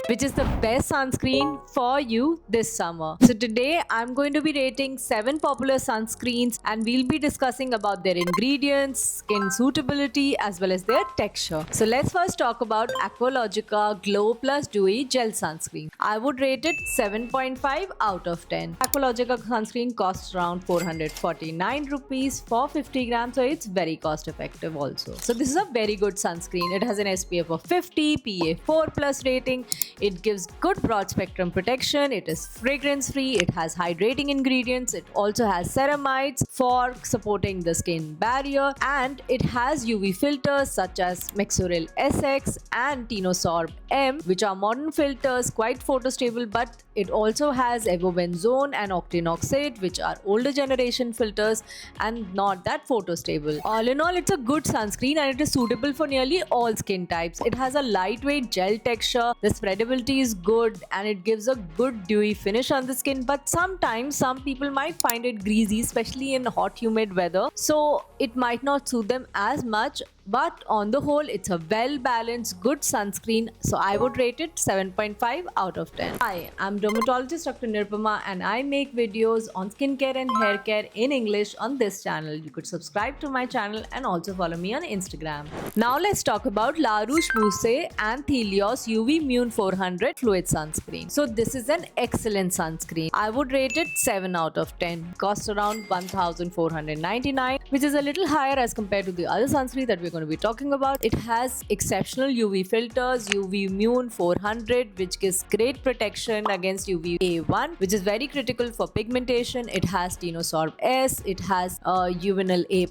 which is the best sunscreen for you this summer. So today I'm going to be rating 7 popular sunscreens and we'll be discussing about their ingredients, skin suitability as well as their texture. So let's first talk about Aqualogica Glow Plus Dewy Gel Sunscreen. I would rate it 7.5 out of 10. Aqualogica sunscreen costs around 449 rupees for 50 grams, so it's very cost effective also. So this is a very good sunscreen. It has an SPF of 50, PA4 plus rating. It gives good broad spectrum protection. It is fragrance free. It has hydrating ingredients. It also has ceramides for supporting the skin barrier, and it has UV filters such as Mexoryl SX and Tinosorb M, which are modern filters, quite photostable, but it also has evobenzone and octinoxate, which are older generation filters and not that photostable. All in all, it's a good sunscreen and it is suitable for nearly all skin types. It has a lightweight gel texture, the spreadability is good, and it gives a good dewy finish on the skin, but sometimes some people might find it greasy, especially in hot humid weather, so it might not suit them as much. But on the whole, it's a well-balanced, good sunscreen, so I would rate it 7.5 out of 10. Hi, I'm dermatologist Dr. Nirupama and I make videos on skincare and hair care in English on this channel. You could subscribe to my channel and also follow me on Instagram. Now let's talk about La Roche-Posay and Thelios UV Immune 400 Fluid Sunscreen. So this is an excellent sunscreen. I would rate it 7 out of 10. Costs around 1,499, which is a little higher as compared to the other sunscreen that we're going to be talking about. It has exceptional UV filters, UV Immune 400, which gives great protection against UVA1, which is very critical for pigmentation. It has Tinosorb S, it has Juvenile A+,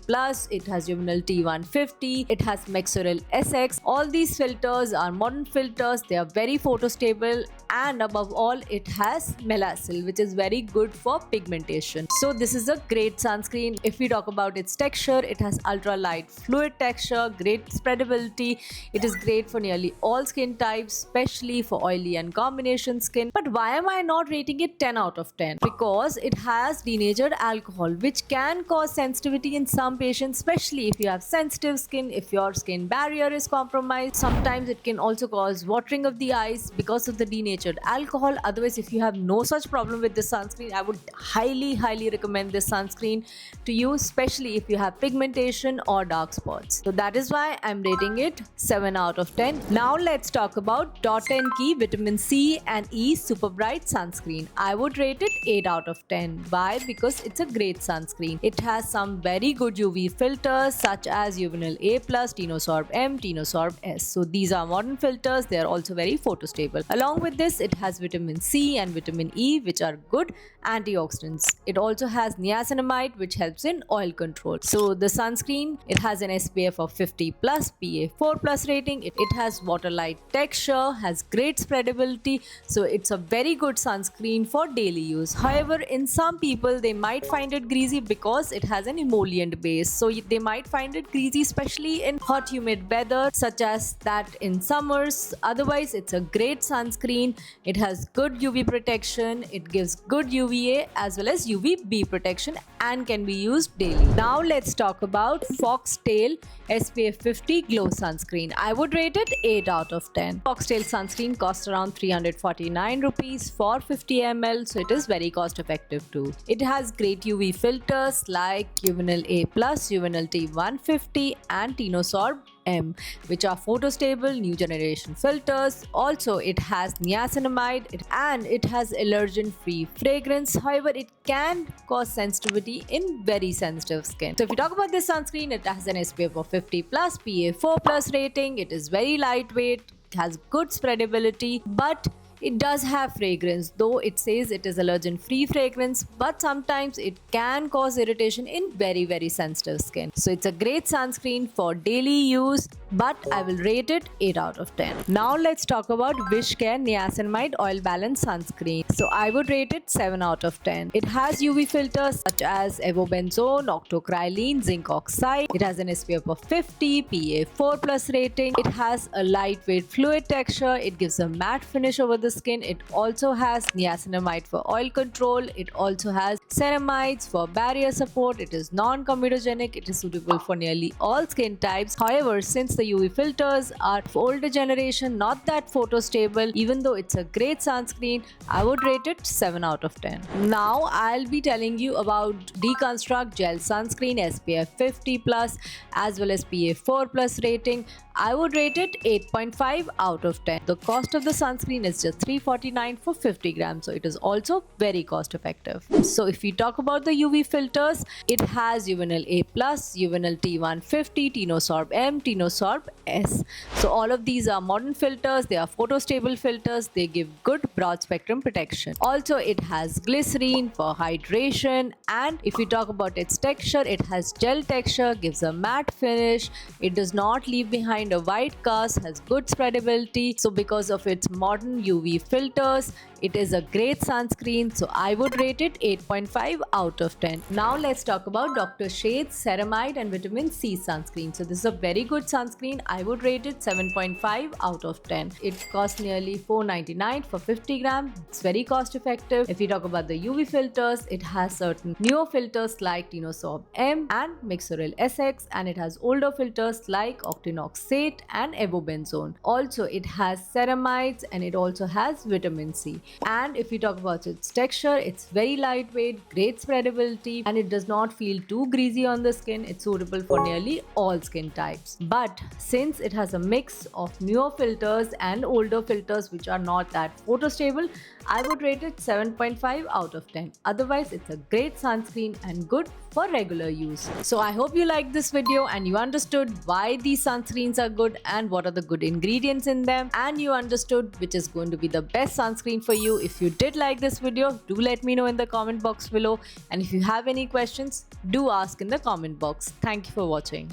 it has Juvenile T150, it has Mexoryl SX. All these filters are modern filters, they are very photostable, and above all, it has Melasyl, which is very good for pigmentation. So this is a great sunscreen. If we talk about its texture, it has ultra light fluid texture, great spreadability. It is great for nearly all skin types, especially for oily and combination skin. But why am I not rating it 10 out of 10? Because it has denatured alcohol, which can cause sensitivity in some patients, especially if you have sensitive skin, if your skin barrier is compromised. Sometimes it can also cause watering of the eyes because of the denatured alcohol. Otherwise, if you have no such problem with this sunscreen, I would highly recommend this sunscreen to you, especially if you have pigmentation or dark spots. So that is why I'm rating it 7 out of 10. Now let's talk about Dot & Key Vitamin C and E Super Bright Sunscreen. I would rate it 8 out of 10. Why? Because it's a great sunscreen. It has some very good UV filters such as Juvenile A+, Tinosorb M, Tinosorb S. So these are modern filters. They are also very photostable. Along with this, it has vitamin C and vitamin E, which are good antioxidants. It also has niacinamide, which helps in oil control. So the sunscreen, it has an SPF of 50 plus, PA4 plus rating. It has water light texture, has great spreadability, so it's a very good sunscreen for daily use. However, in some people, they might find it greasy because it has an emollient base, so they might find it greasy, especially in hot humid weather such as that in summers. Otherwise, it's a great sunscreen. It has good UV protection, it gives good UVA as well as UVB protection and can be used daily. Now let's talk about Foxtail SPF 50 Glow Sunscreen. I would rate it 8 out of 10. Foxtail sunscreen costs around 349 rupees for 50 ml, so it is very cost effective too. It has great UV filters like Juvenile A+, Juvenile T150 and Tinosorb M, which are photostable new generation filters. Also, it has niacinamide and it has allergen-free fragrance. However, it can cause sensitivity in very sensitive skin. So if you talk about this sunscreen, it has an SPF of 50 plus, PA4 plus rating. It is very lightweight, it has good spreadability, but it does have fragrance, though it says it is allergen-free fragrance, but sometimes it can cause irritation in very sensitive skin. So it's a great sunscreen for daily use, but I will rate it 8 out of 10. Now let's talk about Wishcare Niacinamide Oil Balance Sunscreen. So I would rate it 7 out of 10. It has UV filters such as evobenzone, octocrylene, zinc oxide. It has an SPF of 50, PA4 plus rating. It has a lightweight fluid texture. It gives a matte finish over the skin. It also has niacinamide for oil control. It also has ceramides for barrier support. It is non-comedogenic. It is suitable for nearly all skin types. However, since the UV filters are of older generation, not that photo stable. Even though it's a great sunscreen, I would rate it 7 out of 10. Now I'll be telling you about Deconstruct Gel Sunscreen SPF 50 plus as well as PA4 plus rating. I would rate it 8.5 out of 10. The cost of the sunscreen is just $3.49 for 50 grams, so it is also very cost effective. So if we talk about the UV filters, it has Uvenil A+, Uvenil T150, Tinosorb M, Tinosorb S. So all of these are modern filters, they are photo-stable filters, they give good broad spectrum protection. Also it has glycerine for hydration, and if we talk about its texture, it has gel texture, gives a matte finish, it does not leave behind a white cast, has good spreadability. So because of its modern UV filters, it is a great sunscreen, so I would rate it 8.5 out of 10. Now let's talk about Dr. Sheth's Ceramide and Vitamin C sunscreen. So this is a very good sunscreen. I would rate it 7.5 out of 10. It costs nearly $4.99 for 50 grams. It's very cost effective. If you talk about the UV filters, it has certain newer filters like Tinosorb M and Mixoryl SX, and it has older filters like Octinoxate and Evobenzone. Also it has ceramides and it also has vitamin C. And if we talk about its texture, it's very lightweight, great spreadability, and it does not feel too greasy on the skin. It's suitable for nearly all skin types. But since it has a mix of newer filters and older filters which are not that photo stable, I would rate it 7.5 out of 10. Otherwise, it's a great sunscreen and good for regular use. So I hope you liked this video and you understood why these sunscreens are good and what are the good ingredients in them, and you understood which is going to be the best sunscreen for you. If you did like this video, do let me know in the comment box below, and if you have any questions, do ask in the comment box. Thank you for watching.